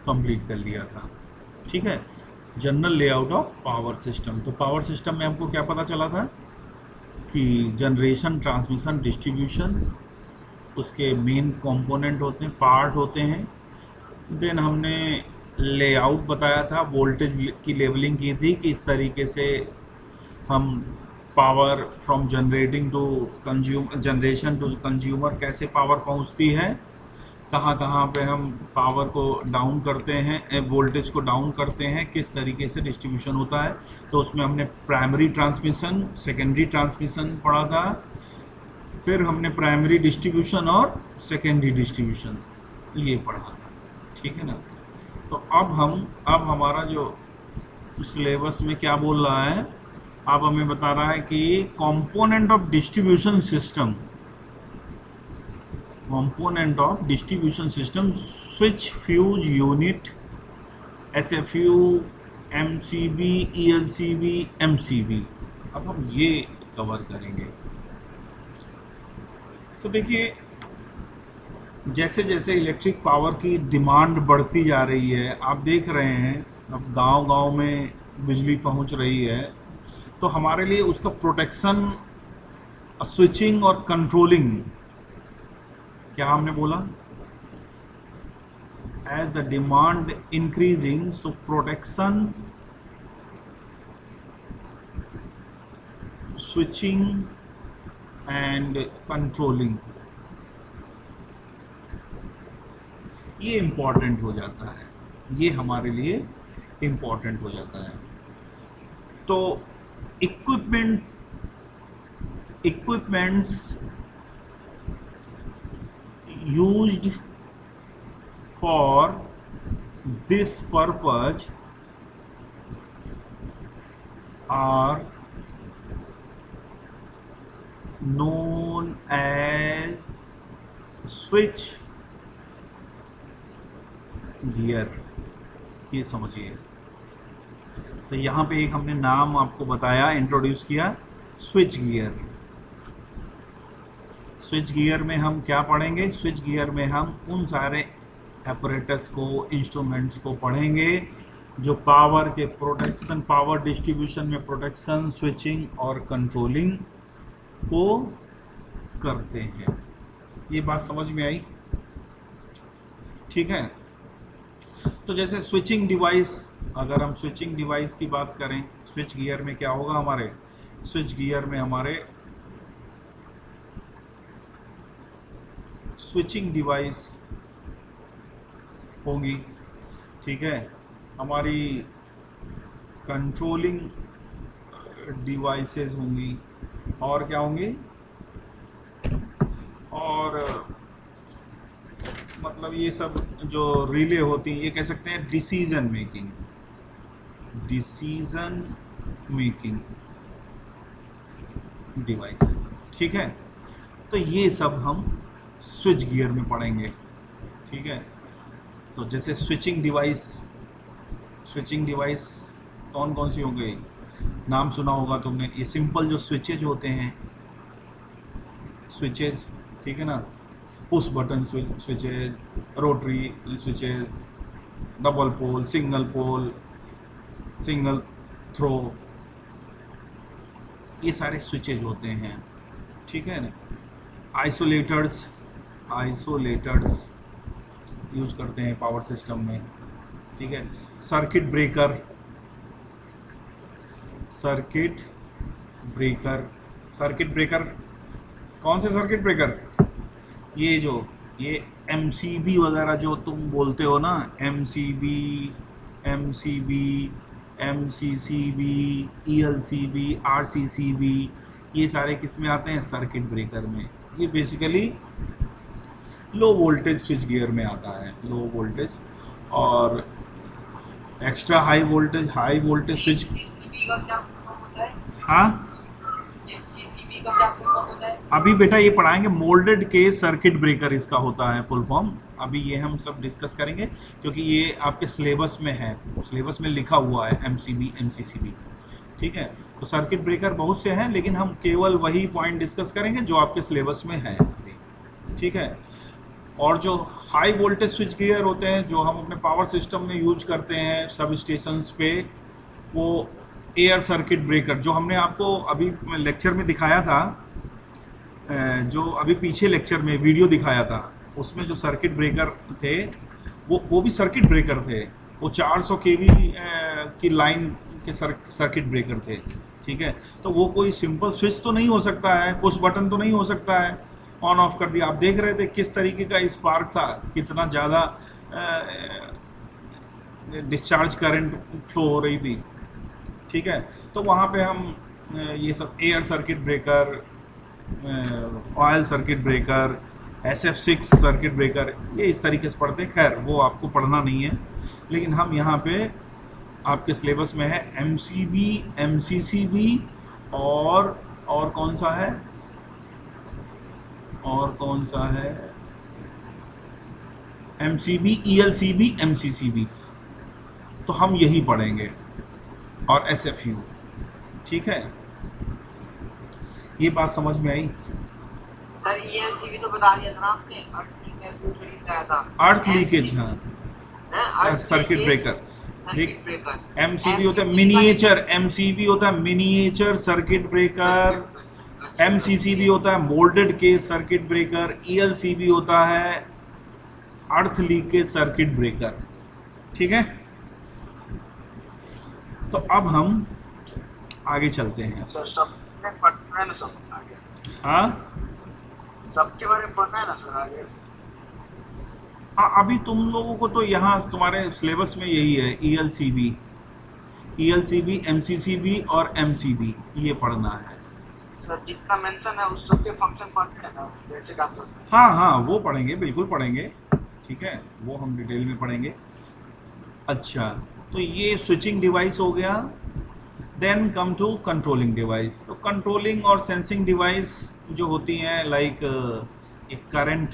Complete कर लिया था। ठीक है, general layout of power system. तो पावर सिस्टम में हमको क्या पता चला था कि जनरेशन, ट्रांसमिशन, डिस्ट्रीब्यूशन उसके मेन कंपोनेंट होते हैं, पार्ट होते हैं। देन हमने लेआउट बताया था, वोल्टेज की लेवलिंग की थी कि इस तरीके से हम power from generating to generation to consumer कैसे पावर पहुंचती है, कहाँ कहाँ पे हम पावर को डाउन करते हैं, वोल्टेज को डाउन करते हैं, किस तरीके से डिस्ट्रीब्यूशन होता है। तो उसमें हमने प्राइमरी ट्रांसमिशन, सेकेंडरी ट्रांसमिशन पढ़ा था, फिर हमने प्राइमरी डिस्ट्रीब्यूशन और सेकेंडरी डिस्ट्रीब्यूशन ये पढ़ा था। ठीक है ना। तो अब हमारा जो सिलेबस में क्या बोल रहा है, अब हमें बता रहा है कि component of distribution system, component of distribution system, switch, fuse, unit, SFU, MCB, ELCB, MCB. अब हम ये कवर करेंगे। तो देखिए, जैसे जैसे इलेक्ट्रिक पावर की डिमांड बढ़ती जा रही है, आप देख रहे हैं अब गांव-गांव में बिजली पहुंच रही है, तो हमारे लिए उसका प्रोटेक्शन, स्विचिंग और कंट्रोलिंग, क्या हमने बोला, as the demand increasing, so protection, switching and controlling ये इम्पॉर्टेंट हो जाता है, ये हमारे लिए इम्पॉर्टेंट हो जाता है। तो equipments used for this purpose are known as switch gear, ये समझिए। तो यहाँ पे एक हमने नाम आपको बताया, इंट्रोड्यूस किया, स्विच गियर। स्विच गियर में हम क्या पढ़ेंगे, स्विच गियर में हम उन सारे apparatus को, इंस्ट्रूमेंट्स को पढ़ेंगे जो पावर के प्रोटेक्शन, पावर डिस्ट्रीब्यूशन में प्रोटेक्शन, स्विचिंग और कंट्रोलिंग को करते हैं। ये बात समझ में आई? ठीक है। तो जैसे स्विचिंग डिवाइस, अगर हम स्विचिंग डिवाइस की बात करें, स्विच गियर में क्या होगा, हमारे स्विच गियर में हमारे स्विचिंग डिवाइस होंगी। ठीक है, हमारी कंट्रोलिंग डिवाइसेस होंगी, और क्या होंगी, और मतलब ये सब जो रिले होती हैं, ये कह सकते हैं डिसीजन मेकिंग डिवाइसेस। ठीक है, तो ये सब हम स्विच गियर में पढ़ेंगे। ठीक है, तो जैसे स्विचिंग डिवाइस कौन कौन सी हो गई, नाम सुना होगा तुमने, ये सिंपल जो स्विचेज होते हैं, स्विचेज, ठीक है ना, push button switches, rotary switches, double pole, single throw, ये सारे स्विचेज होते हैं। ठीक है ना। आइसोलेटर्स यूज करते हैं पावर सिस्टम में। ठीक है, सर्किट ब्रेकर कौन से सर्किट ब्रेकर, ये एमसीबी वगैरह जो तुम बोलते हो ना, एमसीबी, एमसीसीबी, ईएलसीबी, आरसीसीबी, ये सारे किस में आते हैं, सर्किट ब्रेकर में। ये basically low voltage switch gear में आता है, लो वोल्टेज और एक्स्ट्रा हाई वोल्टेज स्विच। हाँ, अभी बेटा ये पढ़ाएंगे, मोल्डेड के सर्किट ब्रेकर इसका होता है फुल फॉर्म। अभी ये हम सब डिस्कस करेंगे क्योंकि ये आपके सिलेबस में है, सिलेबस में लिखा हुआ है एमसीबी, एमसीसीबी। ठीक है, तो सर्किट ब्रेकर बहुत से हैं, लेकिन हम केवल वही पॉइंट डिस्कस करेंगे जो आपके सिलेबस में है अभी। ठीक है, और जो हाई वोल्टेज स्विच गियर होते हैं जो हम अपने पावर सिस्टम में यूज करते हैं सब स्टेशंस पे, वो एयर सर्किट ब्रेकर जो हमने आपको अभी लेक्चर में दिखाया था, जो अभी पीछे लेक्चर में वीडियो दिखाया था, उसमें जो सर्किट ब्रेकर थे वो भी सर्किट ब्रेकर थे। वो 400 केवी की लाइन के सर्किट ब्रेकर थे। ठीक है, तो वो कोई सिंपल स्विच तो नहीं हो सकता है, पुश बटन तो नहीं हो सकता है, ऑन ऑफ कर दिया। आप देख रहे थे किस तरीके का स्पार्क था, कितना ज़्यादा डिस्चार्ज करंट फ्लो हो रही थी। ठीक है, तो वहाँ पे हम ये सब air circuit breaker, oil circuit breaker, SF6 circuit breaker, ये इस तरीके से पढ़ते हैं। खैर वो आपको पढ़ना नहीं है, लेकिन हम यहाँ पे आपके सिलेबस में है MCB, MCCB और कौन सा है, और कौन सा है, MCB, ELCB, MCCB, तो हम यही पढ़ेंगे, और SFU। ठीक है, ये बात समझ में आई? सर ELCB तो बता दिया था ना आपने, अर्थ लीकेज, हाँ, सर्किट ब्रेकर। MCB होता है मिनिएचर, MCB होता है मिनिएचर सर्किट ब्रेकर, MCCB होता है moulded case circuit breaker, ELCB होता है अर्थ लीकेज सर्किट ब्रेकर। ठीक है, तो अब हम आगे चलते हैं। हाँ, सबके बारे में पढ़ना है ना सर आगे? हाँ, अभी तुम लोगों को तो यहाँ तुम्हारे सिलेबस में यही है, ELCB, MCCB और MCB, ये पढ़ना है। सर जितना मेंशन है उस सबके फंक्शन पढ़ते हैं ना, जैसे काम करते हैं। हाँ हाँ, वो पढ़ेंगे, बिल्कुल पढ़ेंगे। ठीक है, वो हम डिटेल में पढ़ेंगे। अच्छा, तो ये स्विचिंग डिवाइस हो गया। Then come to controlling device. तो कंट्रोलिंग और सेंसिंग डिवाइस जो होती हैं, लाइक एक करंट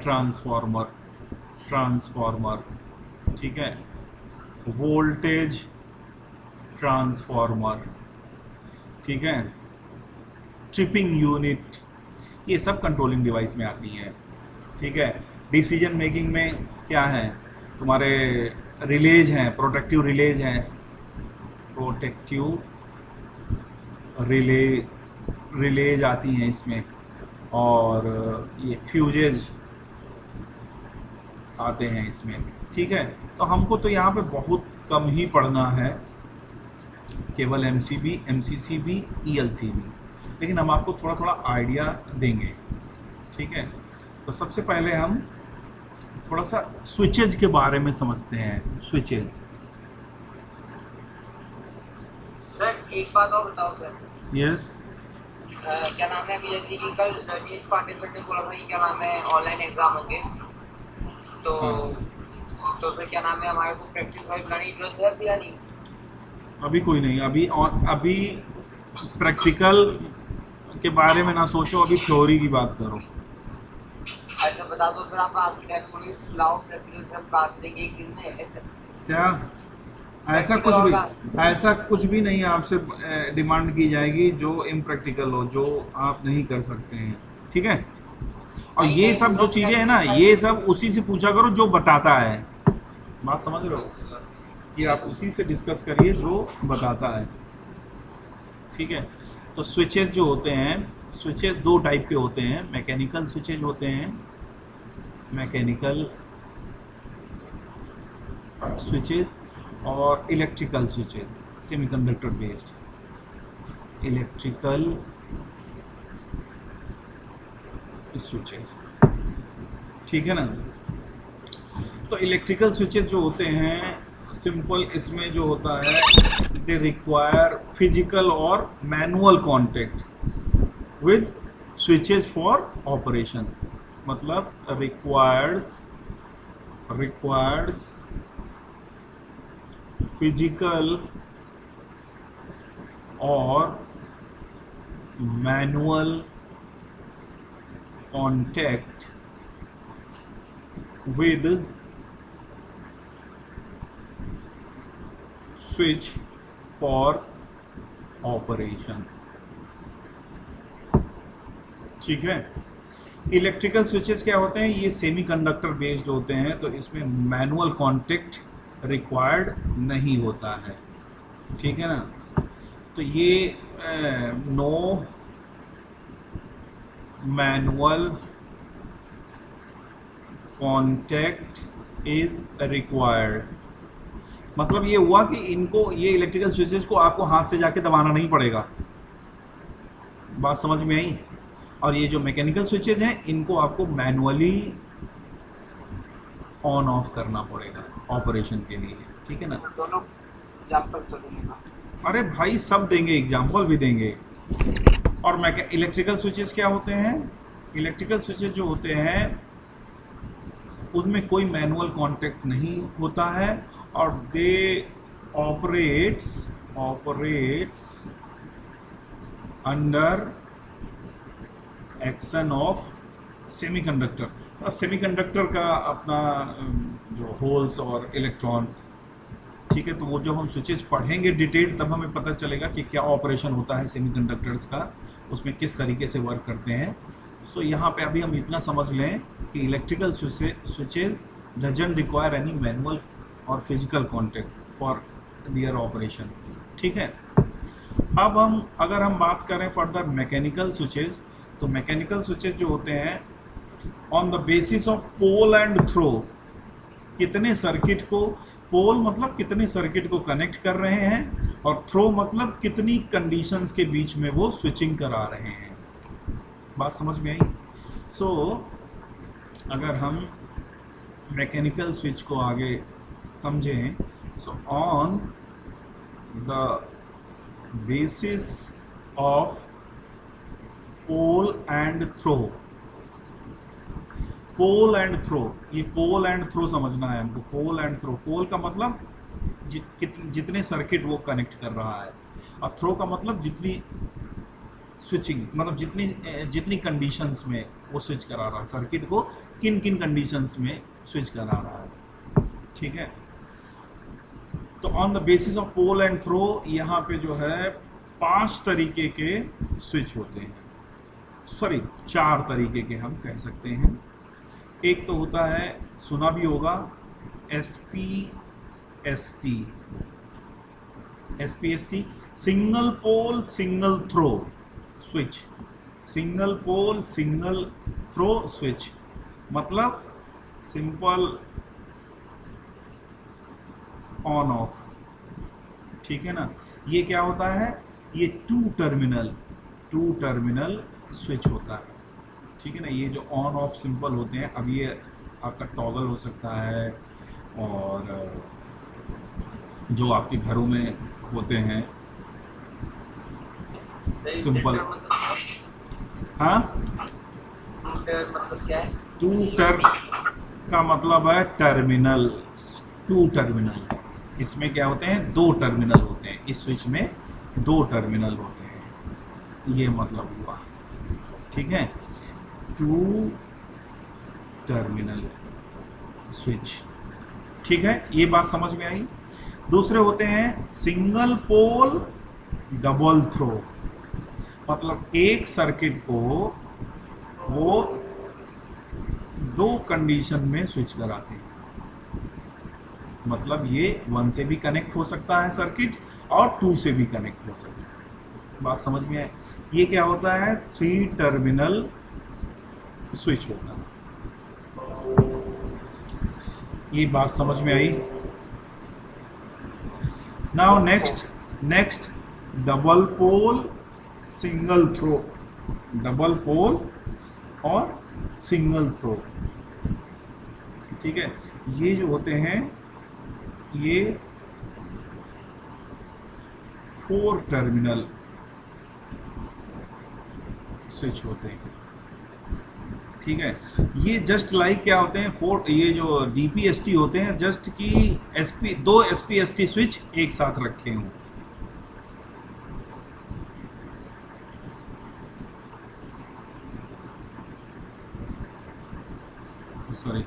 ट्रांसफॉर्मर, ठीक है, वोल्टेज ट्रांसफॉर्मर, ठीक है, ट्रिपिंग यूनिट, ये सब कंट्रोलिंग डिवाइस में आती हैं। ठीक है, डिसीजन मेकिंग में क्या है, तुम्हारे रिलेज हैं, प्रोटेक्टिव रिलेज आती हैं इसमें, और ये फ्यूजेज आते हैं इसमें। ठीक है, तो हमको तो यहाँ पे बहुत कम ही पढ़ना है, केवल MCB, MCCB, ELCB, लेकिन हम आपको थोड़ा थोड़ा आइडिया देंगे। ठीक है, तो सबसे पहले हम थोड़ा सा स्विचेज के बारे में समझते हैं। स्विचेज, सर एक बात और बताओ सर। यस, क्या नाम है, BSc की कल नीट पार्टिसिपेंट ने बोला था कि क्या नाम है ऑनलाइन एग्जाम होंगे, तो हाँ। तो सर क्या नाम है, हमारे को प्रैक्टिस वाइज बनाने की जरूरत है अभी या नहीं? अभी कोई नहीं, अभी प्रैक्टिकल के बारे में ना सोचो, अभी थ्योरी की बात करो। अच्छा बता दो फिर, आप आज की टाइम पुलिस लाओ प्रैक्टिकल से हम काट देंगे एक दिन में। क्या ऐसा कुछ भी नहीं आपसे डिमांड की जाएगी जो इम्प्रैक्टिकल हो, जो आप नहीं कर सकते हैं। ठीक है, और ये सब जो चीज़ें हैं ना, ये सब उसी से पूछा करो जो बताता है। बात समझ रहे हो? ये आप उसी से डिस्कस करिए जो बताता है। ठीक है, तो स्विचेज जो होते हैं, स्विचेज दो टाइप के होते हैं, मैकेनिकल स्विचेज होते हैं, मैकेनिकल स्विचेज, और electrical switches, semiconductor based electrical switches. ठीक है ना, तो इलेक्ट्रिकल स्विचेज जो होते हैं, सिंपल इसमें जो होता है, दे रिक्वायर फिजिकल और manual contact with switches for operation, मतलब रिक्वायर्स फिजिकल और manual contact with switch for operation। ठीक है, इलेक्ट्रिकल स्विचेस क्या होते हैं, ये सेमीकंडक्टर बेस्ड होते हैं, तो इसमें मैनुअल कांटेक्ट रिक्वायर्ड नहीं होता है, ठीक है ना। तो ये no manual contact is required, मतलब ये हुआ कि इनको, ये इलेक्ट्रिकल स्विचेस को आपको हाथ से जाके दबाना नहीं पड़ेगा, बात समझ में आई। और ये जो मैकेनिकल स्विचेज हैं इनको आपको मैनुअली ऑन ऑफ करना पड़ेगा ऑपरेशन के लिए, ठीक है ना। दोनों एग्जाम्पल तो देंगे ना। अरे भाई सब देंगे, एग्जाम्पल भी देंगे। और इलेक्ट्रिकल स्विचेस क्या होते हैं, इलेक्ट्रिकल स्विचेस जो होते हैं उनमें कोई मैनुअल कांटेक्ट नहीं होता है, और they operates under action of semiconductor. अब सेमीकंडक्टर का अपना जो होल्स और इलेक्ट्रॉन, ठीक है, तो वो जब हम स्विचेज पढ़ेंगे डिटेल तब हमें पता चलेगा कि क्या ऑपरेशन होता है सेमीकंडक्टर्स का, उसमें किस तरीके से वर्क करते हैं। सो यहाँ पे अभी हम इतना समझ लें कि electrical switches doesn't require any manual और physical contact for their operation, ठीक है। अब अगर हम बात करें फर्दर मैकेनिकल स्विचेज, तो मैकेनिकल स्विचेज जो होते हैं on the basis of pole and throw, कितने सर्किट को, पोल मतलब कितने सर्किट को कनेक्ट कर रहे हैं, और थ्रो मतलब कितनी कंडीशंस के बीच में वो स्विचिंग करा रहे हैं, बात समझ में आई। सो अगर हम मैकेनिकल स्विच को आगे समझें, so on the basis of pole and throw, pole and throw, ये पोल एंड थ्रो समझना है हमको। पोल एंड थ्रो, पोल का मतलब जितने सर्किट वो कनेक्ट कर रहा है, और थ्रो का मतलब जितनी स्विचिंग, मतलब जितनी कंडीशंस में वो स्विच करा रहा है सर्किट को, किन किन कंडीशंस में स्विच करा रहा है, ठीक है। तो on the basis of pole and throw यहाँ पे जो है 5 तरीके के स्विच होते हैं, सॉरी 4 तरीके के हम कह सकते हैं। एक तो होता है, सुना भी होगा, SPST, single pole single throw switch, single pole single throw switch, मतलब सिंपल ऑन ऑफ, ठीक है ना। ये क्या होता है, ये टू टर्मिनल स्विच होता है, ठीक है ना। ये जो ऑन ऑफ सिंपल होते हैं, अब ये आपका टॉगल हो सकता है, और जो आपके घरों में होते हैं सिंपल, हाँ, मतलब क्या है? टू टर का मतलब है टर्मिनल, टू टर्मिनल है। इसमें क्या होते हैं, 2 टर्मिनल होते हैं, इस स्विच में 2 टर्मिनल होते हैं, ये मतलब हुआ, ठीक है, 2 टर्मिनल स्विच, ठीक है, ये बात समझ में आई। दूसरे होते हैं सिंगल पोल डबल थ्रो, मतलब एक सर्किट को वो 2 कंडीशन में स्विच कराते हैं, मतलब ये 1 से भी कनेक्ट हो सकता है सर्किट, और 2 से भी कनेक्ट हो सकता है, बात समझ में आए। ये क्या होता है, 3 टर्मिनल स्विच होता है, ये बात समझ में आई। Now next double pole single throw, double pole और सिंगल थ्रो, ठीक है। ये जो होते हैं ये 4 टर्मिनल स्विच होते हैं, ठीक है। ये जस्ट लाइक क्या होते हैं, 4, ये जो DPST होते हैं, जस्ट की 2 SPST स्विच एक साथ रखे हों, सॉरी,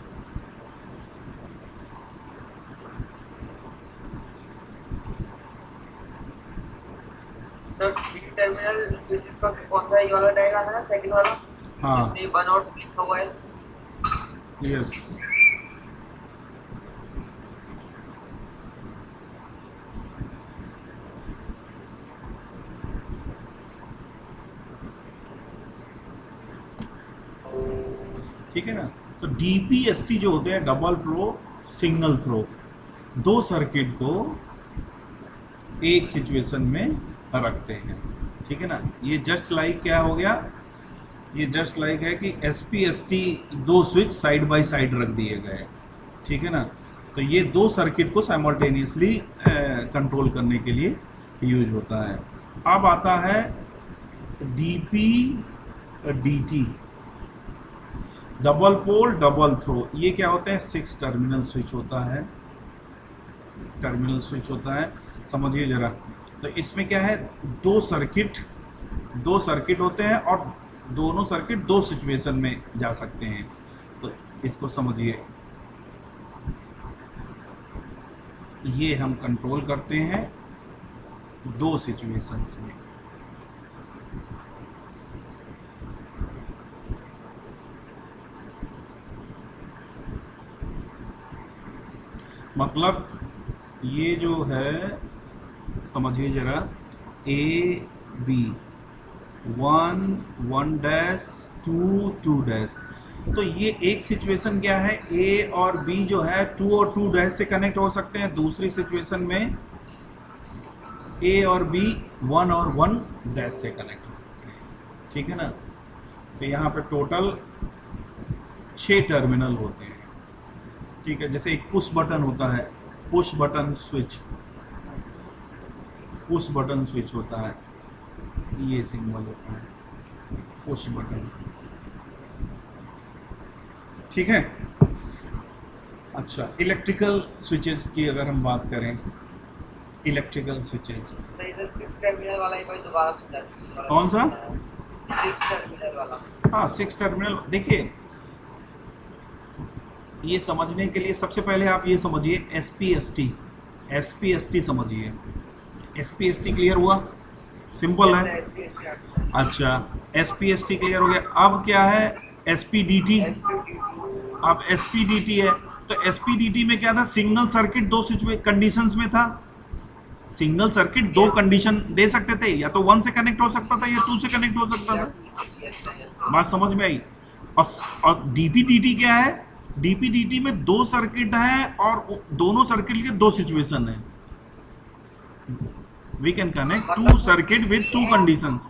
सर 3 टर्मिनल स्विचेस का कौन सा, ये वाला डायग्राम है ना, सेकंड वाला? हाँ इसमें बर्न आउट लिखा हुआ है। यस, ठीक है ना। तो डीपीएसटी जो होते हैं डबल प्रो सिंगल थ्रो, दो सर्किट को एक सिचुएशन में रखते हैं, ठीक है ना। ये जस्ट लाइक क्या हो गया, ये जस्ट लाइक है कि एसपीएसटी दो स्विच साइड बाय साइड रख दिए गए, ठीक है ना। तो ये दो सर्किट को साइमल्टेनियसली कंट्रोल करने के लिए यूज होता है। अब आता है DP DT, double pole double throw. ये क्या होते हैं, 6 टर्मिनल स्विच होता है, टर्मिनल स्विच होता है, समझिए जरा। तो इसमें क्या है, दो सर्किट होते हैं और दोनों सर्किट दो सिचुएशन में जा सकते हैं। तो इसको समझिए, ये हम कंट्रोल करते हैं दो सिचुएशंस में। मतलब ये जो है, समझिए जरा, ए बी, 1 डैश 2 डैश। तो ये एक सिचुएशन क्या है, ए और बी जो है 2 और 2 डैश से कनेक्ट हो सकते हैं। दूसरी सिचुएशन में ए और बी 1 और 1 डैश से कनेक्ट हो सकते हैं, ठीक है ना। तो यहाँ पे टोटल 6 टर्मिनल होते हैं, ठीक है। जैसे एक पुश बटन होता है, पुश बटन स्विच होता है, ये सिंबल होता है पुश बटन, ठीक है। अच्छा, इलेक्ट्रिकल स्विचेज की अगर हम बात करें, इलेक्ट्रिकल स्विचेज तो इधर 6 टर्मिनल वाला ही कोई दोबारा समझा दीजिए। कौन सा? 6 टर्मिनल वाला। हाँ 6 टर्मिनल। देखिए, ये समझने के लिए सबसे पहले आप ये समझिए एसपीएसटी समझिए। एसपीएसटी क्लियर हुआ, सिंपल है। अच्छा, एसपीएसटी क्लियर हो गया। अब क्या है, एसपीडीटी। अब एसपीडीटी है, तो एसपीडीटी में क्या था, सिंगल सर्किट दो कंडीशंस में था। सिंगल सर्किट दो कंडीशन दे सकते थे, या तो 1 से कनेक्ट हो सकता था या 2 से कनेक्ट हो सकता था। बात समझ में आई। और डीपीडीटी क्या है, डीपीडीटी में दो सर्किट है और दोनों सर्किट के दो सिचुएशन है। We can connect 2 circuit with 2 conditions.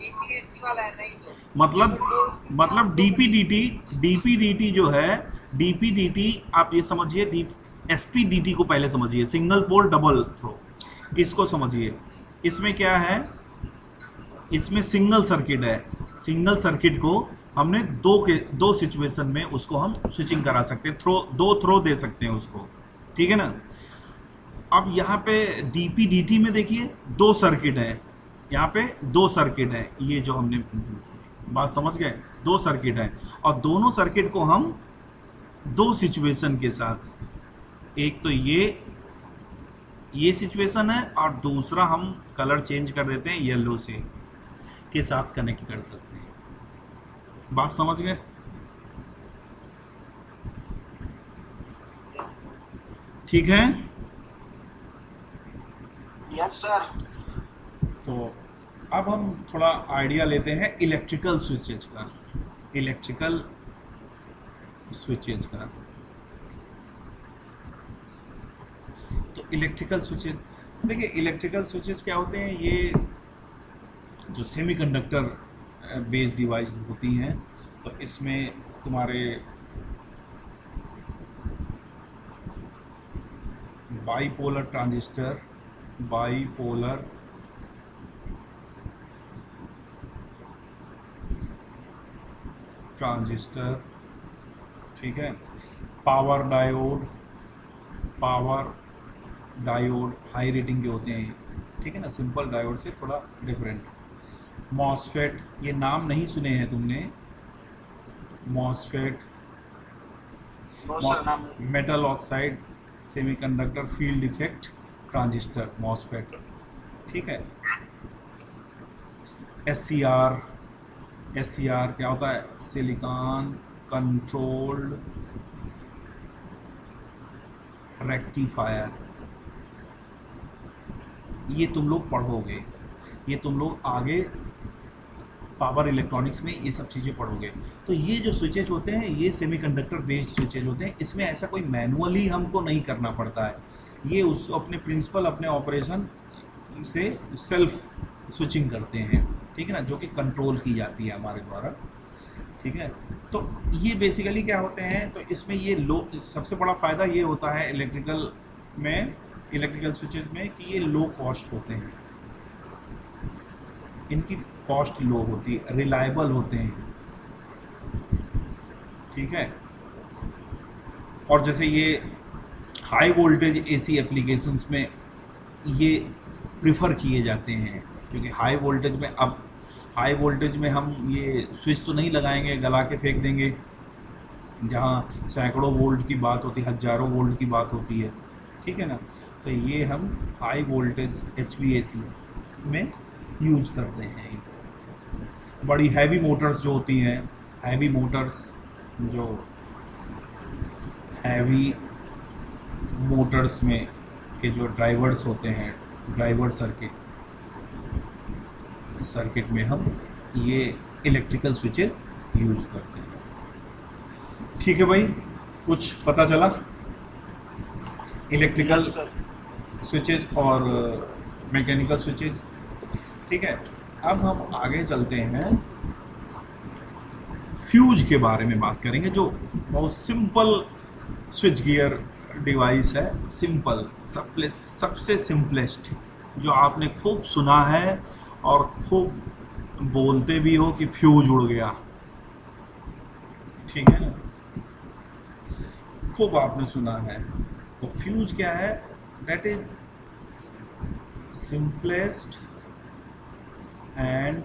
मतलब डीपीडीटी जो है, डीपीडीटी आप ये समझिए, एसपीडीटी को पहले समझिए, सिंगल पोल डबल थ्रो, इसको समझिए। इसमें क्या है, इसमें सिंगल सर्किट है, सिंगल सर्किट को हमने दो सिचुएशन में उसको हम स्विचिंग करा सकते हैं, दो थ्रो दे सकते हैं उसको, ठीक है ना। अब यहाँ पे डीपीडीटी में देखिए दो सर्किट है, यहाँ पे दो सर्किट है, ये जो हमने बात समझ गए, दो सर्किट है और दोनों सर्किट को हम दो सिचुएशन के साथ, एक तो ये सिचुएशन है और दूसरा हम कलर चेंज कर देते हैं येलो से, के साथ कनेक्ट कर सकते हैं। बात समझ गए? ठीक है। Yes sir. तो अब हम थोड़ा आइडिया लेते हैं इलेक्ट्रिकल स्विचेज का, इलेक्ट्रिकल स्विचेज का। तो इलेक्ट्रिकल स्विचेज, देखिए इलेक्ट्रिकल स्विचेज क्या होते हैं, ये जो सेमीकंडक्टर बेस्ड डिवाइस होती हैं। तो इसमें तुम्हारे बाईपोलर ट्रांजिस्टर, बाईपोलर ट्रांजिस्टर, ठीक है, पावर डायोड हाई रेटिंग के होते हैं, ठीक है ना, सिंपल डायोड से थोड़ा डिफरेंट। मॉसफेट, ये नाम नहीं सुने हैं तुमने, MOSFET, metal oxide semiconductor field effect transistor, MOSFET, ठीक है। एससीआर, SCR क्या होता है? Silicon controlled rectifier. ये तुम लोग पढ़ोगे, ये तुम लोग आगे पावर इलेक्ट्रॉनिक्स में ये सब चीज़ें पढ़ोगे। तो ये जो स्विचेज होते हैं ये सेमीकंडक्टर बेस्ड स्विचेज होते हैं, इसमें ऐसा कोई मैनुअली हमको नहीं करना पड़ता है, ये उस अपने प्रिंसिपल अपने ऑपरेशन से सेल्फ स्विचिंग करते हैं, ठीक है ना, जो कि कंट्रोल की जाती है हमारे द्वारा, ठीक है। तो ये बेसिकली क्या होते हैं, तो इसमें ये लो, सबसे बड़ा फ़ायदा ये होता है इलेक्ट्रिकल में, इलेक्ट्रिकल स्विचेज में, कि ये लो कॉस्ट होते हैं, इनकी कॉस्ट लो होती है, रिलायबल होते हैं, ठीक है। और जैसे ये हाई वोल्टेज एसी एप्लीकेशंस में ये प्रिफर किए जाते हैं, क्योंकि हाई वोल्टेज में, अब हाई वोल्टेज में हम ये स्विच तो नहीं लगाएंगे, गला के फेंक देंगे, जहाँ सैकड़ों वोल्ट की बात होती है, हज़ारों वोल्ट की बात होती है, ठीक है ना। तो ये हम हाई वोल्टेज HVAC में यूज करते हैं। बड़ी हैवी मोटर्स जो होती हैं, हैवी मोटर्स, जो हैवी मोटर्स में के जो ड्राइवर्स होते हैं, ड्राइवर सर्किट में हम ये इलेक्ट्रिकल स्विचेज यूज करते हैं, ठीक है भाई। कुछ पता चला इलेक्ट्रिकल स्विचेज और मैकेनिकल स्विचेज, ठीक है। अब हम आगे चलते हैं, फ्यूज के बारे में बात करेंगे, जो बहुत सिंपल स्विच गियर डिवाइस है, सिंपल, सबसे सिंपलेस्ट, जो आपने खूब सुना है और खूब बोलते भी हो कि फ्यूज उड़ गया, ठीक है ना, खूब आपने सुना है। तो फ्यूज क्या है? That is simplest and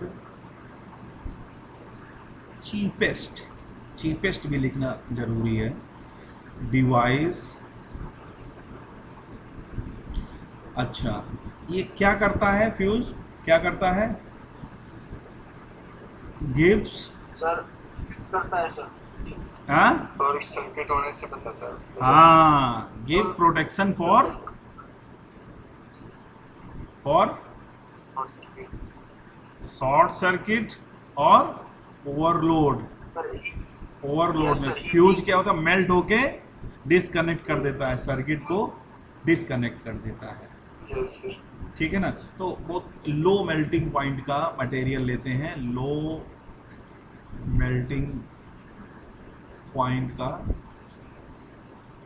cheapest भी लिखना जरूरी है, डिवाइस। अच्छा, ये क्या करता है? फ्यूज क्या करता है? गिव्स, सर करता है सर, हाँ शॉर्ट सर्किट होने से बताता है। हाँ, give protection for short circuit और ओवरलोड। ओवरलोड में फ्यूज क्या होता है? मेल्ट होके डिसकनेक्ट कर देता है, सर्किट को डिसकनेक्ट कर देता है, ठीक है ना। तो बहुत लो मेल्टिंग पॉइंट का मटेरियल लेते हैं, लो मेल्टिंग पॉइंट का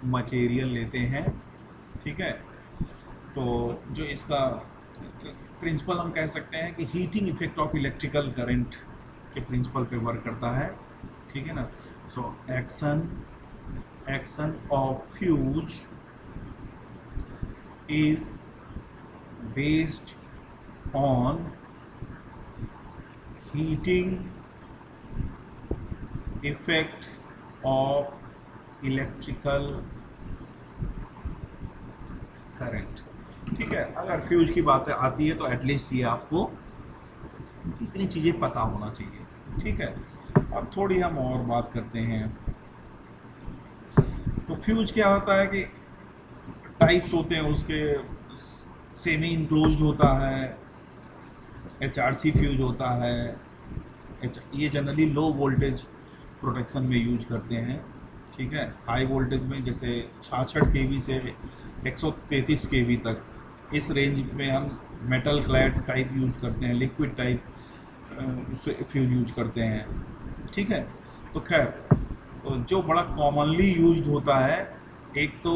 मटेरियल लेते हैं, ठीक है। तो जो इसका प्रिंसिपल हम कह सकते हैं कि heating effect of electrical current के प्रिंसिपल पे वर्क करता है, ठीक है ना। So action of fuse is based on heating effect of electrical current, ठीक है। अगर फ्यूज की बात आती है तो एटलीस्ट ये आपको इतनी चीज़ें पता होना चाहिए, ठीक है। अब थोड़ी हम और बात करते हैं। तो फ्यूज क्या होता है कि टाइप्स होते हैं उसके, सेमी इनक्लोज्ड होता है, HRC फ्यूज होता है, ये जनरली लो वोल्टेज प्रोटेक्शन में यूज करते हैं, ठीक है। हाई वोल्टेज में जैसे 66 kV से 133 kV तक, इस रेंज में हम मेटल क्लैड टाइप यूज करते हैं, लिक्विड टाइप फ्यूज यूज करते हैं, ठीक है। तो खैर, तो जो बड़ा कॉमनली यूज्ड होता है, एक तो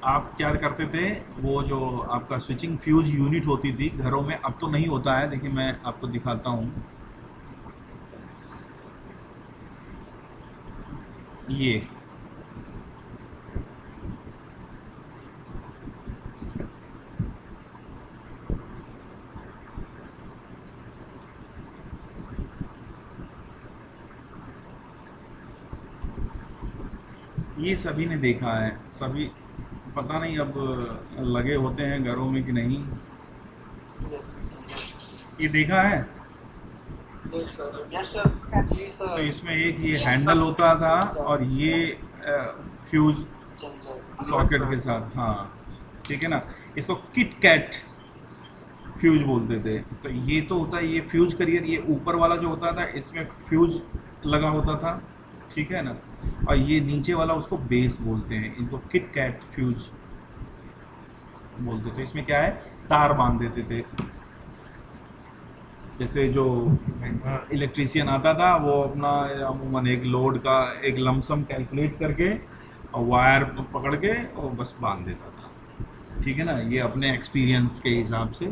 आप क्या करते थे, वो जो आपका स्विचिंग फ्यूज यूनिट होती थी घरों में, अब तो नहीं होता है, देखिए मैं आपको दिखाता हूँ। ये सभी ने देखा है, सभी, पता नहीं अब लगे होते हैं घरों में कि नहीं, ये देखा है, Yes, sir. Yes, sir. Actually, sir. तो इसमें एक ये हैंडल होता था और ये फ्यूज Sensor. सॉकेट के साथ, हाँ ठीक है ना, इसको किट कैट फ्यूज बोलते थे। तो ये तो होता है ये फ्यूज करियर, ये ऊपर वाला जो होता था इसमें फ्यूज लगा होता था, ठीक है ना, और ये नीचे वाला उसको बेस बोलते हैं, इनको किट कैट फ्यूज बोलते थे। इसमें क्या है, तार बांध देते थे, जैसे जो इलेक्ट्रीशियन आता था वो अपना अमूमन एक लोड का एक लमसम कैलकुलेट करके और वायर पकड़ के और बस बांध देता था, ठीक है ना, ये अपने एक्सपीरियंस के हिसाब से,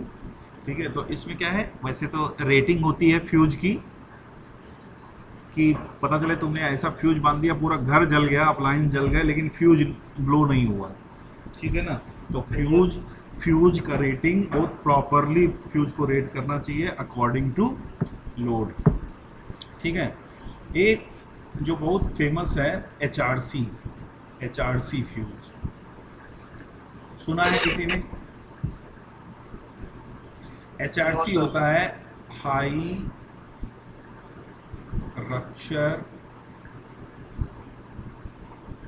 ठीक है। तो इसमें क्या है, वैसे तो रेटिंग होती है फ्यूज की, कि पता चले तुमने ऐसा फ्यूज बांध दिया पूरा घर जल गया, अप्लायंस जल गए, लेकिन फ्यूज ब्लो नहीं हुआ, ठीक है ना। तो फ्यूज का रेटिंग बहुत प्रॉपरली फ्यूज को रेट करना चाहिए अकॉर्डिंग टू लोड, ठीक है। एक जो बहुत फेमस है एच आर सी फ्यूज, सुना है किसी ने? एच होता है हाई रप्चर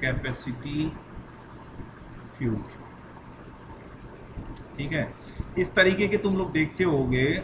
कैपेसिटी फ्यूज, ठीक है। इस तरीके के तुम लोग देखते होगे,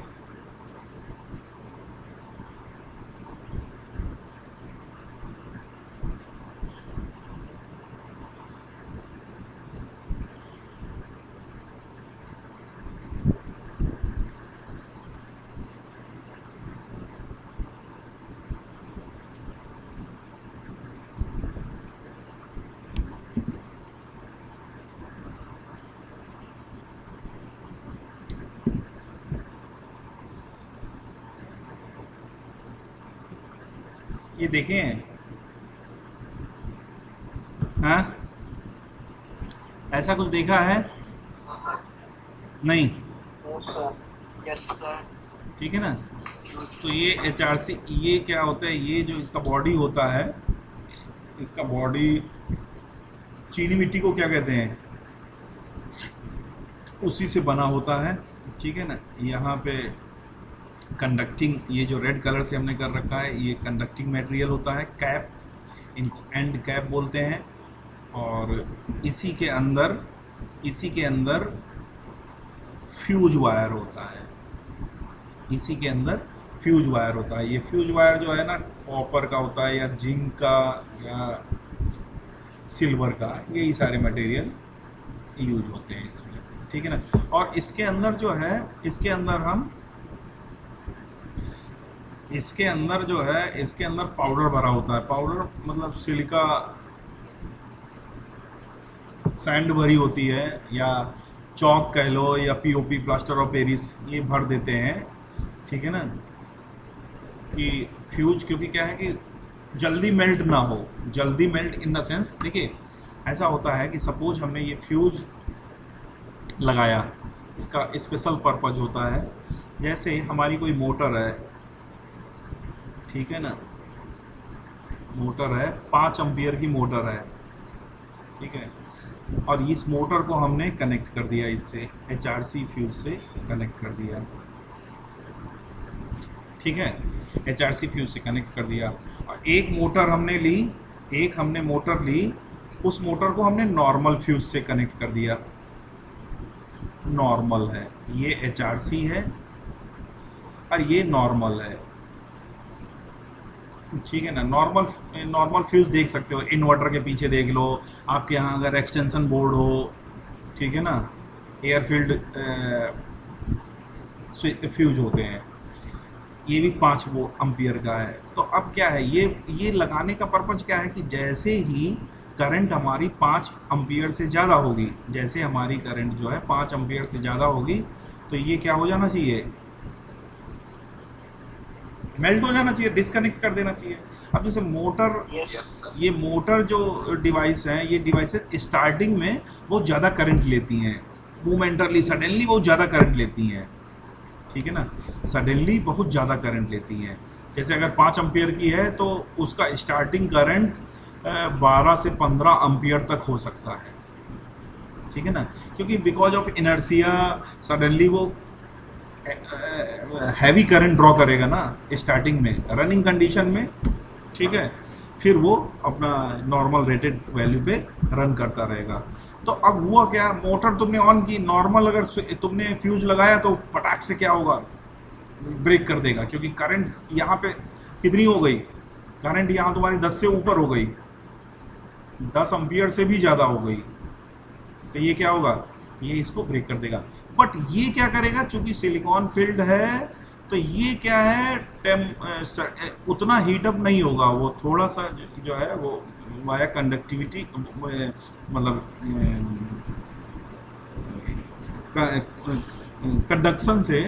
ये देखे हैं, हाँ ऐसा कुछ देखा है? No, sir. नहीं, No, sir. Yes, sir. ठीक है ना। तो ये एच ये क्या होता है, ये जो इसका बॉडी होता है, इसका बॉडी चीनी मिट्टी को क्या कहते हैं, उसी से बना होता है, ठीक है ना। यहाँ पे कंडक्टिंग, ये जो रेड कलर से हमने कर रखा है ये कंडक्टिंग मटेरियल होता है, कैप, इनको एंड कैप बोलते हैं। और इसी के अंदर फ्यूज वायर होता है, इसी के अंदर फ्यूज वायर होता है। ये फ्यूज वायर जो है ना कॉपर का होता है या जिंक का या सिल्वर का, यही सारे मटेरियल यूज होते हैं इसमें, ठीक है ना। और इसके अंदर जो है, इसके अंदर पाउडर भरा होता है। पाउडर मतलब सिलिका सैंड भरी होती है, या चौक कह लो, या पीओपी प्लास्टर ऑफ पेरिस, ये भर देते हैं, ठीक है ना, कि फ्यूज, क्योंकि क्या है कि जल्दी मेल्ट ना हो, जल्दी मेल्ट इन द सेंस, देखिए ऐसा होता है कि सपोज हमने ये फ्यूज लगाया, इसका स्पेशल पर्पज होता है, जैसे हमारी कोई मोटर है, ठीक है ना, मोटर है 5 एम्पियर की मोटर है, ठीक है, और इस मोटर को हमने कनेक्ट कर दिया, इससे एच फ्यूज से कनेक्ट कर दिया, ठीक है, एच फ्यूज से कनेक्ट कर दिया। और एक हमने मोटर ली, उस मोटर को हमने नॉर्मल फ्यूज से कनेक्ट कर दिया, नॉर्मल है, ये एच है और ये नॉर्मल है, ठीक है ना। नॉर्मल फ्यूज देख सकते हो, इन्वर्टर के पीछे देख लो, आपके यहाँ अगर एक्सटेंशन बोर्ड हो, ठीक है ना, एयरफील्ड फ्यूज होते हैं, ये भी 5 वो एम्पियर का है। तो अब क्या है, ये लगाने का पर्पज क्या है कि जैसे ही करंट हमारी 5 एम्पियर से ज़्यादा होगी, जैसे हमारी करंट जो है 5 एम्पियर से ज़्यादा होगी, तो ये क्या हो जाना चाहिए, मेल्ट हो जाना चाहिए, डिस्कनेक्ट कर देना चाहिए। अब जैसे मोटर, ये मोटर जो डिवाइस है, ये डिवाइसेस स्टार्टिंग में बहुत ज़्यादा करंट लेती हैं, मोमेंटरली सडनली बहुत ज़्यादा करंट लेती हैं, ठीक है ना, सडनली बहुत ज़्यादा करंट लेती हैं। जैसे अगर 5 एम्पियर की है तो उसका स्टार्टिंग करंट 12 से 15 एम्पियर तक हो सकता है, ठीक है ना, क्योंकि बिकॉज ऑफ इनर्सिया सडनली वो हैवी करंट ड्रॉ करेगा ना स्टार्टिंग में रनिंग कंडीशन में, ठीक है, फिर वो अपना नॉर्मल रेटेड वैल्यू पे रन करता रहेगा। तो अब हुआ क्या, मोटर तुमने ऑन की नॉर्मल, अगर तुमने फ्यूज लगाया तो पटाख से क्या होगा, ब्रेक कर देगा, क्योंकि करंट यहाँ पे कितनी हो गई, करंट यहाँ तुम्हारी 10 से ऊपर हो गई, 10 एम्पियर से भी ज़्यादा हो गई। तो ये क्या होगा, ये इसको ब्रेक कर देगा। बट ये क्या करेगा, चूंकि सिलिकॉन फील्ड है तो ये क्या है, उतना हीटअप नहीं होगा, वो थोड़ा सा जो है वो वाया कंडक्टिविटी मतलब कंडक्शन से,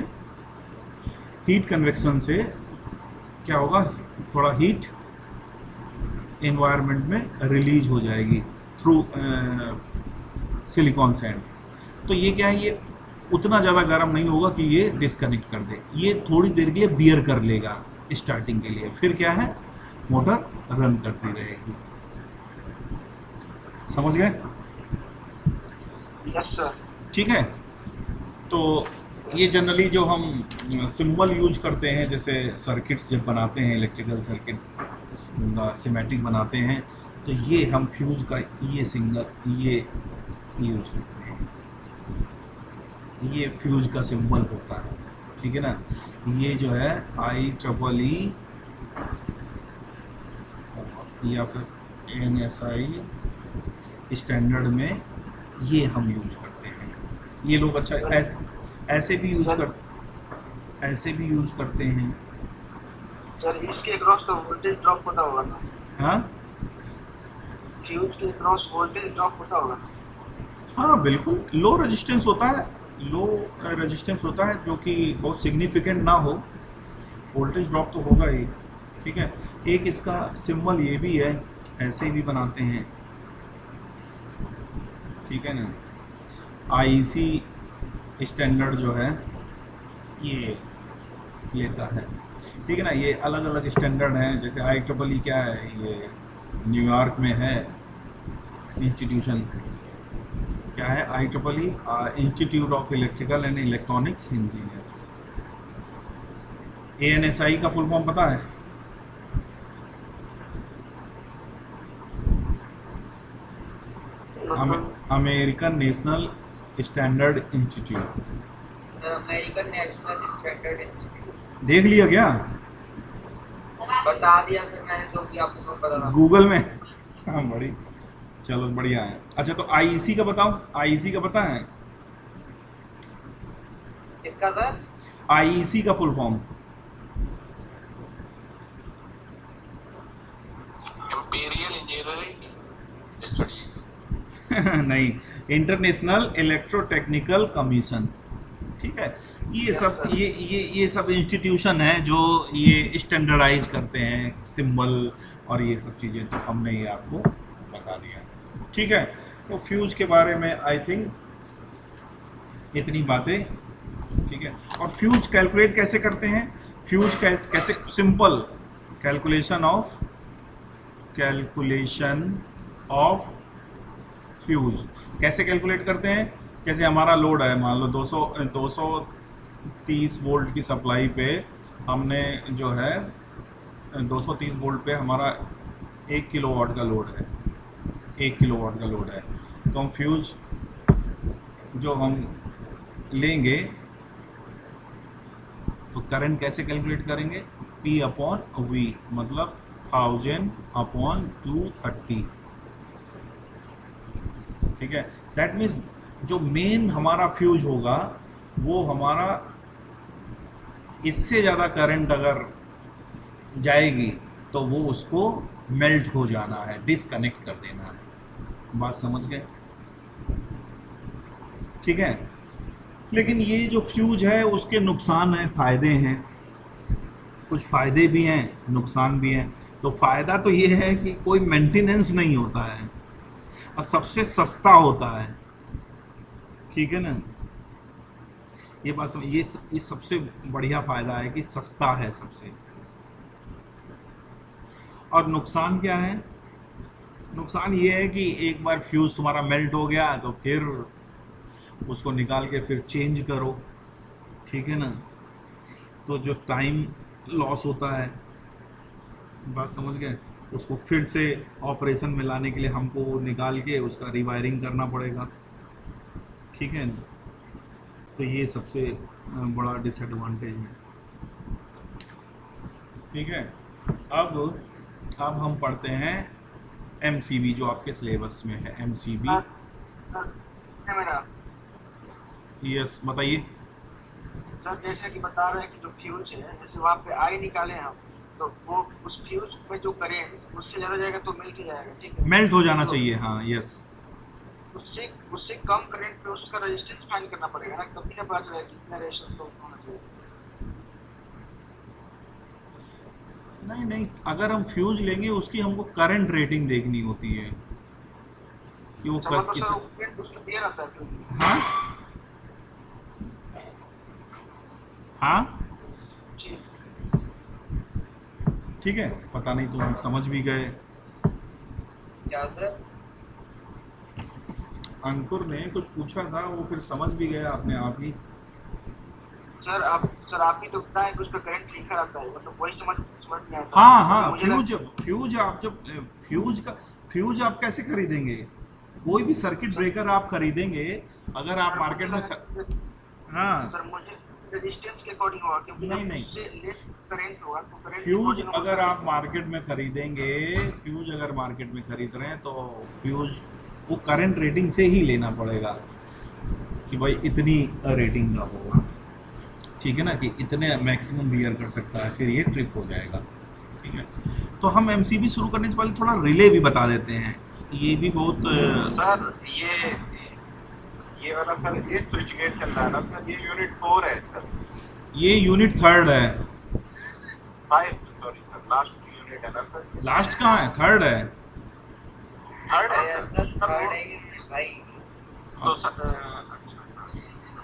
हीट कन्वेक्शन से क्या होगा, थोड़ा हीट एनवायरनमेंट में रिलीज हो जाएगी थ्रू सिलिकॉन सैंड। तो ये क्या है, ये उतना ज़्यादा गर्म नहीं होगा कि ये डिस्कनेक्ट कर दे, ये थोड़ी देर के लिए बियर कर लेगा स्टार्टिंग के लिए, फिर क्या है मोटर रन करती रहेगी। समझ गए? Yes sir. ठीक है, तो ये जनरली जो हम सिंबल यूज करते हैं, जैसे सर्किट्स जब बनाते हैं, इलेक्ट्रिकल सर्किट सिमेट्रिक बनाते हैं, तो ये हम फ्यूज का ये सिंगल ये यूज करते हैं, ये फ्यूज का सिंबल होता है, ठीक है ना। ये जो है IEEE या फिर NSI स्टैंडर्ड में ये हम यूज करते हैं। ये लोग अच्छा ऐसे भी यूज करते हैं। सर इसके अक्रॉस तो वोल्टेज ड्रॉप होता होगा ना? हाँ फ्यूज के अक्रॉस वोल्टेज ड्रॉप होता होगा? हाँ बिल्कुल, लो रेजिस्टेंस होता है, लो रेजिस्टेंस होता है, जो कि बहुत सिग्निफिकेंट ना हो, वोल्टेज ड्रॉप तो होगा ही, ठीक है। एक इसका सिंबल ये भी है, ऐसे भी बनाते हैं, ठीक है ना। IEC स्टैंडर्ड जो है ये लेता है, ठीक है ना। ये अलग अलग स्टैंडर्ड हैं, जैसे IEEE क्या है, ये न्यूयॉर्क में है इंस्टीट्यूशन, क्या है IEEE, institute of electrical and electronics engineers. ANSI का फुल फॉर्म पता है? American national standard institute. American national standard institute. देख लिया क्या? बता दिया सर मैंने, तो भी आपको पता था गूगल में। हाँ बड़ी, चलो बढ़िया है। अच्छा तो IEC का बताओ, IEC का पता है? किसका सर? IEC का full form? Imperial engineering studies. नहीं, इंटरनेशनल इलेक्ट्रोटेक्निकल कमीशन, ठीक है। ये सब ये सब इंस्टीट्यूशन है जो ये स्टैंडर्डाइज करते हैं सिंबल और ये सब चीज़ें, तो हमने ये आपको बता दिया, ठीक है। तो फ्यूज के बारे में आई थिंक इतनी बातें, ठीक है। और फ्यूज कैलकुलेट कैसे करते हैं, फ्यूज कैसे, सिंपल कैलकुलेशन ऑफ फ्यूज कैसे कैलकुलेट करते हैं। जैसे हमारा लोड है, मान लो 230 वोल्ट की सप्लाई पे हमने जो है 230 वोल्ट पे हमारा 1 किलोवाट का लोड है, 1 किलोवाट का लोड है। तो हम फ्यूज जो हम लेंगे तो करंट कैसे कैलकुलेट करेंगे, P/V, मतलब 1000/230, ठीक है। दैट मीन्स जो मेन हमारा फ्यूज होगा वो हमारा, इससे ज़्यादा करंट अगर जाएगी तो वो उसको मेल्ट हो जाना है, डिसकनेक्ट कर देना है। बात समझ गए? ठीक है। लेकिन ये जो फ्यूज है उसके नुकसान हैं, फ़ायदे हैं, कुछ फ़ायदे भी हैं, नुकसान भी हैं। तो फ़ायदा तो ये है कि कोई मेंटेनेंस नहीं होता है और सबसे सस्ता होता है, ठीक है ना। ये बात ये सबसे बढ़िया फ़ायदा है कि सस्ता है सबसे। और नुकसान क्या है, नुकसान ये है कि एक बार फ्यूज़ तुम्हारा मेल्ट हो गया तो फिर उसको निकाल के फिर चेंज करो, ठीक है ना। तो जो टाइम लॉस होता है, बात समझ गए, उसको फिर से ऑपरेशन में लाने के लिए हमको निकाल के उसका रिवायरिंग करना पड़ेगा, ठीक है ना। तो ये सबसे बड़ा डिसएडवांटेज है, ठीक है। अब हम पढ़ते हैं एमसीबी, जो आपके सिलेबस में है एमसीबी। सर है मेरा। यस, बताइए। सर जैसे कि बता रहे हैं कि जो फ्यूज है, जैसे वहाँ पे आई निकाले हम, तो वो उस फ्यूज में जो करेंट उससे ज़्यादा जाएगा तो मिल्क जाएगा, ठीक है। मेल्ट हो जाना तो चाहिए, हाँ, यस। उससे उससे कम करंट पे उसका रेजिस्टेंस फाइंड करना पड़ेगा ना, तभी ना पता चलेगा कितना रेजिस्टेंस तो होना चाहिए। नहीं नहीं, अगर हम फ्यूज लेंगे उसकी हमको करंट रेटिंग देखनी होती है कि वो समझ लो सर, कितना। वो करंट उसमें दिया रहता है फ्यूज। हाँ हाँ, ठीक। ठीक है, पता नहीं तुम समझ भी गए। क्या सर? अंकुर ने कुछ पूछा था, वो फिर समझ भी गया अपने आप ही। सर आप ही तो बताएं कि उस पर करंट लिखा रहता है, मतलब वही समझ समझ नहीं आता। हाँ हाँ, मुझे लगा फ्यूज आप जब फ्यूज आप कैसे खरीदेंगे? कोई भी सर्किट ब्रेकर आप खरीदेंगे, अगर आप मार्केट में हाँ, सर मुझे रेजिस्टेंस के अकॉर्डिंग होगा, क्योंकि नहीं जब नहीं, उससे लेस करंट होगा तो करंट के फ्यूज अकॉर्डिंग अगर होगा। आप मार्केट में खरीदेंगे, फ्यूज अगर मार्केट में खरीद रहे हैं तो फ्यूज वो करंट रेटिंग से ही लेना पड़ेगा कि भाई इतनी रेटिंग का होगा, ठीक है ना, कि इतने मैक्सिमम बियर कर सकता है, फिर ये ट्रिप हो जाएगा, ठीक है। तो हम एमसीबी शुरू करने से पहले थोड़ा रिले भी बता देते हैं, ये भी बहुत सर ये वाला सर, ये स्विच गेट चल रहा है ना सर, ये यूनिट 4 है सर। ये यूनिट 3 है। 5, सॉरी सर, लास्ट यूनिट है ना सर। लास्ट कहाँ है? 3 है। 3rd है अरे सर। सर थर्ड है कि भाई? तो सर अच्छा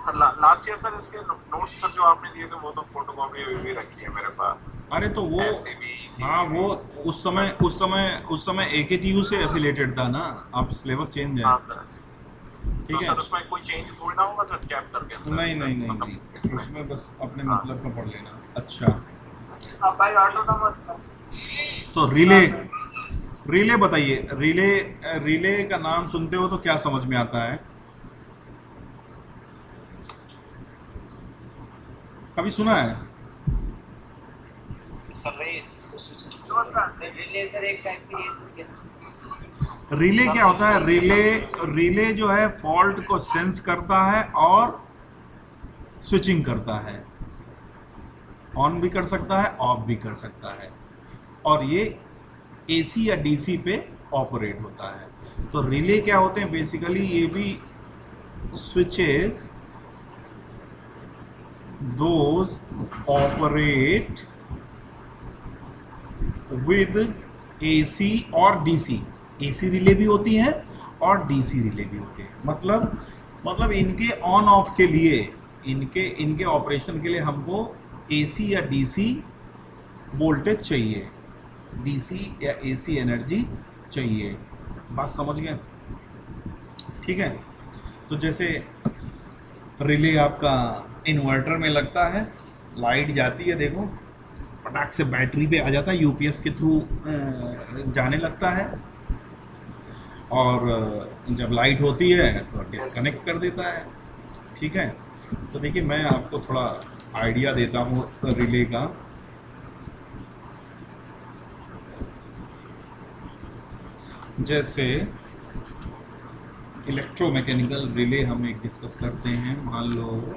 सर, लास्ट ईयर सर इसके नोट्स सर जो आपने दिए थे वो तो फोटोकॉपी भी रखी है मेरे पास। अरे तो वो, MCB, हाँ वो उस समय AKTU से एफिलेटेड था ना, अब सिलेबस चेंज है, हाँ सर। ठीक तो है। सर उसमें कोई चेंज थोड़ी ना होगा सर चैप्टर के अंदर? नहीं नहीं नहीं मतलब नहीं, इसमें? उसमें बस अपने हाँ, मतलब का पढ़ लेना। अच्छा, आप भाई ऑटो नंबर तो रिले बताइए। रिले का नाम सुनते हो तो क्या समझ में आता है? कभी सुना है? सर रेस रिले सर एक टाइप की ये रिले क्या होता है? रिले जो है फॉल्ट को सेंस करता है और स्विचिंग करता है, ऑन भी कर सकता है, ऑफ भी कर सकता है, और ये एसी या डीसी पे ऑपरेट होता है। तो रिले क्या होते हैं बेसिकली? ये भी switches those operate with AC और डीसी। एसी रिले भी होती हैं और डीसी रिले भी होते हैं। मतलब इनके ऑन ऑफ के लिए, इनके ऑपरेशन के लिए हमको एसी या डीसी वोल्टेज चाहिए, डीसी या एसी एनर्जी चाहिए। बात समझ गए? ठीक है। तो जैसे रिले आपका इन्वर्टर में लगता है, लाइट जाती है, देखो फटाक से बैटरी पे आ जाता है, यूपीएस के थ्रू जाने लगता है, और जब लाइट होती है तो डिस्कनेक्ट कर देता है, ठीक है। तो देखिए मैं आपको थोड़ा आइडिया देता हूँ रिले का। जैसे इलेक्ट्रोमैकेनिकल रिले हम एक डिस्कस करते हैं। मान लो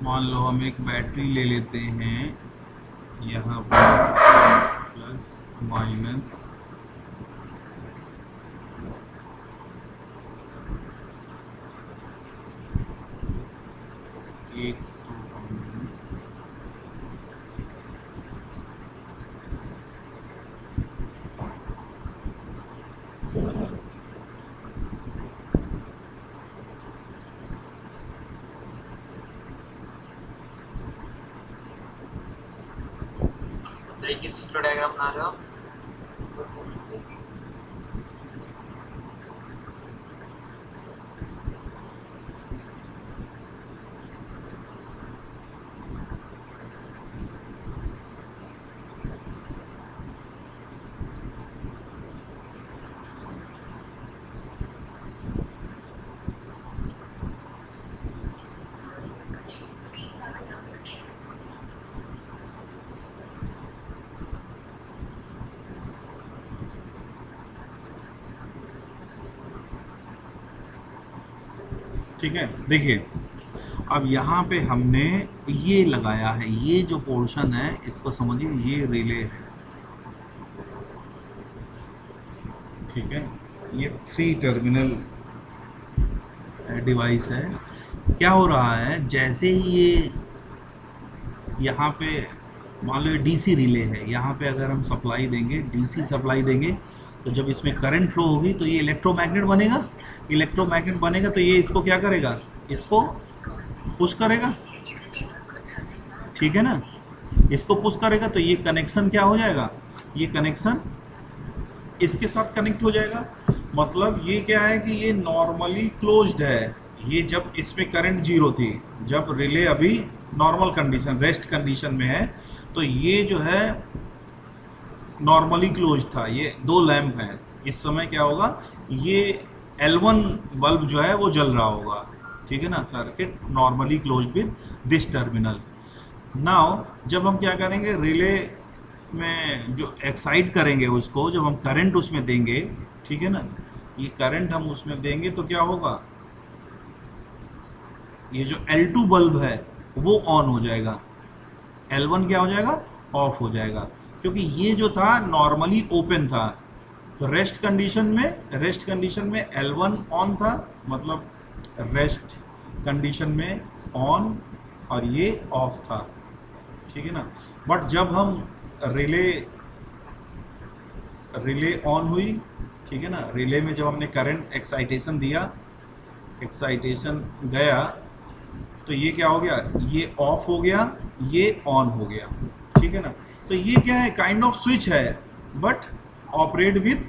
मान लो हम एक बैटरी ले लेते हैं, यहाँ पर प्लस माइनस एक, तो हम तो ये किस चीज का डायग्राम बना रहे हो? ठीक है। देखिए अब यहाँ पे हमने ये लगाया है, ये जो पोर्शन है इसको समझिए, ये रिले है, ठीक है। ये 3 टर्मिनल डिवाइस है। क्या हो रहा है, जैसे ही ये यहाँ पे मान लो ये डीसी रिले है, यहाँ पे अगर हम सप्लाई देंगे, डीसी सप्लाई देंगे, तो जब इसमें करंट फ्लो होगी तो ये इलेक्ट्रोमैग्नेट बनेगा। इलेक्ट्रोमैग्नेट बनेगा तो ये इसको क्या करेगा, इसको पुश करेगा, ठीक है ना। इसको पुश करेगा तो ये कनेक्शन क्या हो जाएगा, ये कनेक्शन इसके साथ कनेक्ट हो जाएगा। मतलब ये क्या है कि ये नॉर्मली क्लोज्ड है। ये जब इसमें करंट जीरो थी, जब रिले अभी नॉर्मल कंडीशन, रेस्ट कंडीशन में है, तो ये जो है नॉर्मली क्लोज था। ये 2 लैंप हैं, इस समय क्या होगा, ये L1 बल्ब जो है वो जल रहा होगा, ठीक है ना। Circuit normally close with this terminal. Now जब हम क्या करेंगे, रिले में जो एक्साइट करेंगे उसको, जब हम करंट उसमें देंगे, ठीक है ना, ये करंट हम उसमें देंगे तो क्या होगा, ये जो L2 बल्ब है वो ऑन हो जाएगा, L1 क्या हो जाएगा, ऑफ हो जाएगा, क्योंकि ये जो था नॉर्मली ओपन था। तो रेस्ट कंडीशन में L1 ऑन था, मतलब रेस्ट कंडीशन में ऑन, और ये ऑफ था, ठीक है ना। बट जब हम रिले ऑन हुई, ठीक है ना, रिले में जब हमने करंट एक्साइटेशन दिया, एक्साइटेशन गया, तो ये क्या हो गया, ये ऑफ हो गया, ये ऑन हो गया, ठीक है ना। तो ये क्या है, काइंड ऑफ स्विच है, बट ऑपरेट विद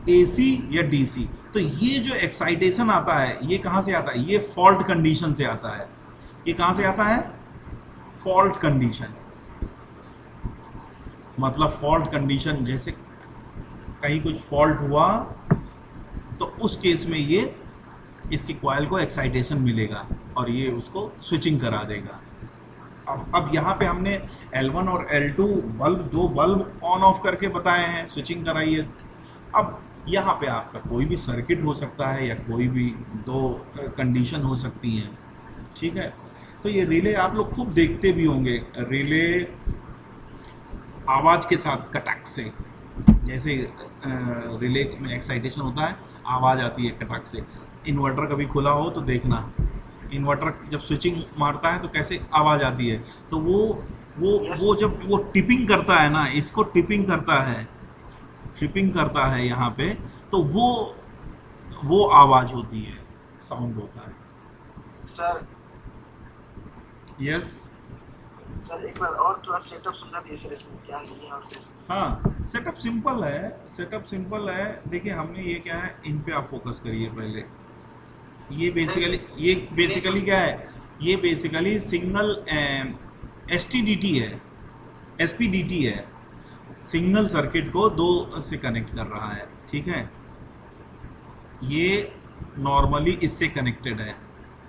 एसी या डीसी। तो ये जो एक्साइटेशन आता है, ये कहाँ से आता है, ये फॉल्ट कंडीशन से आता है। ये कहाँ से आता है, फॉल्ट कंडीशन। मतलब फॉल्ट कंडीशन, जैसे कहीं कुछ फॉल्ट हुआ तो उस केस में ये इसकी कॉइल को एक्साइटेशन मिलेगा और ये उसको स्विचिंग करा देगा। अब यहाँ पे हमने L1 और L2 bulb, 2 bulb on off करके बताए हैं, स्विचिंग कराई है। अब यहाँ पे आपका कोई भी सर्किट हो सकता है या कोई भी 2 कंडीशन हो सकती हैं, ठीक है। तो ये रिले आप लोग खूब देखते भी होंगे, रिले आवाज़ के साथ कटक से, जैसे रिले में एक्साइटेशन होता है, आवाज़ आती है कटक से। इन्वर्टर कभी खुला हो तो देखना, इन्वर्टर जब स्विचिंग मारता है तो कैसे आवाज़ आती है। तो वो जब वो टिपिंग करता है ना, इसको टिपिंग करता है यहाँ पे, तो वो आवाज़ होती है, साउंड होता है। सर यस सर एक बार और थोड़ा सेटअप समझा दीजिए सर, इसमें क्या है और क्या। हाँ, सेटअप सिंपल है। देखिए हमने ये क्या है, इन पे आप फोकस करिए पहले। ये बेसिकली क्या है, ये बेसिकली सिंगल STDT है, SPDT है, सिंगल सर्किट को 2 से कनेक्ट कर रहा है, ठीक है। ये नॉर्मली इससे कनेक्टेड है,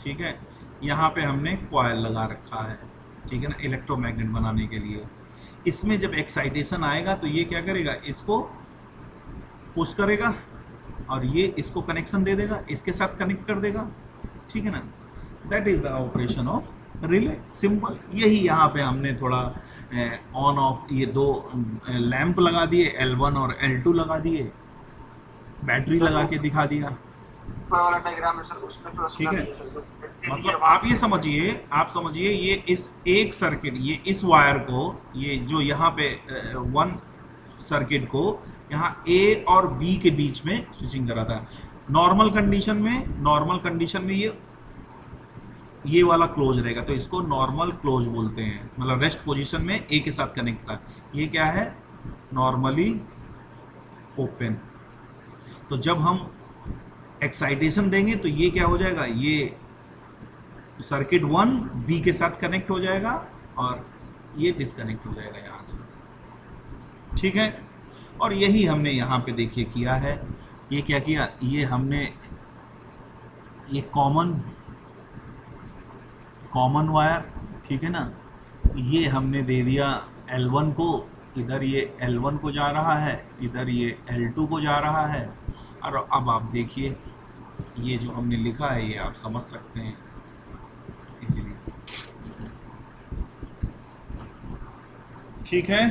ठीक है। यहाँ पे हमने कॉइल लगा रखा है, ठीक है ना, इलेक्ट्रोमैग्नेट बनाने के लिए। इसमें जब एक्साइटेशन आएगा तो ये क्या करेगा, इसको पुश करेगा और ये इसको कनेक्शन दे देगा, इसके साथ कनेक्ट कर देगा, ठीक है ना। That is the operation of relay, simple. यही यहाँ पे हमने थोड़ा ऑन ऑफ ये दो लैंप लगा दिए, L1 और L2 लगा दिए, बैटरी लगा के दिखा दिया। ऊपर वाला डायग्राम है सर, उसमें थोड़ा ठीक है, सुना दीजिए सर। मतलब आप ये समझिए, आप समझिए ये इस एक सर्किट, ये इस वायर को, ये जो यहाँ पे वन सर्किट को यहाँ A और B के बीच में स्विचिंग करा था। नॉर्मल कंडीशन में ये वाला क्लोज रहेगा, तो इसको नॉर्मल क्लोज बोलते हैं, मतलब रेस्ट पोजीशन में A के साथ कनेक्ट था। ये क्या है, नॉर्मली ओपन। तो जब हम एक्साइटेशन देंगे तो ये क्या हो जाएगा, ये सर्किट 1 B के साथ कनेक्ट हो जाएगा और ये डिस्कनेक्ट हो जाएगा यहाँ से। ठीक है, और यही हमने यहाँ पे देखिए किया है। ये क्या किया, ये हमने ये कॉमन वायर, ठीक है ना, ये हमने दे दिया L1 को, इधर ये L1 को जा रहा है, इधर ये L2 को जा रहा है। और अब आप देखिए ये जो हमने लिखा है ये आप समझ सकते हैं इजीली। ठीक है,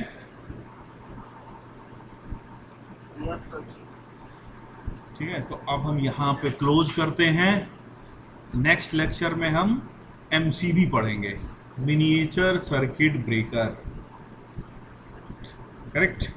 ठीक है, तो अब हम यहाँ पे क्लोज करते हैं। नेक्स्ट लेक्चर में हम MCB पढ़ेंगे, मिनिएचर सर्किट ब्रेकर। करेक्ट।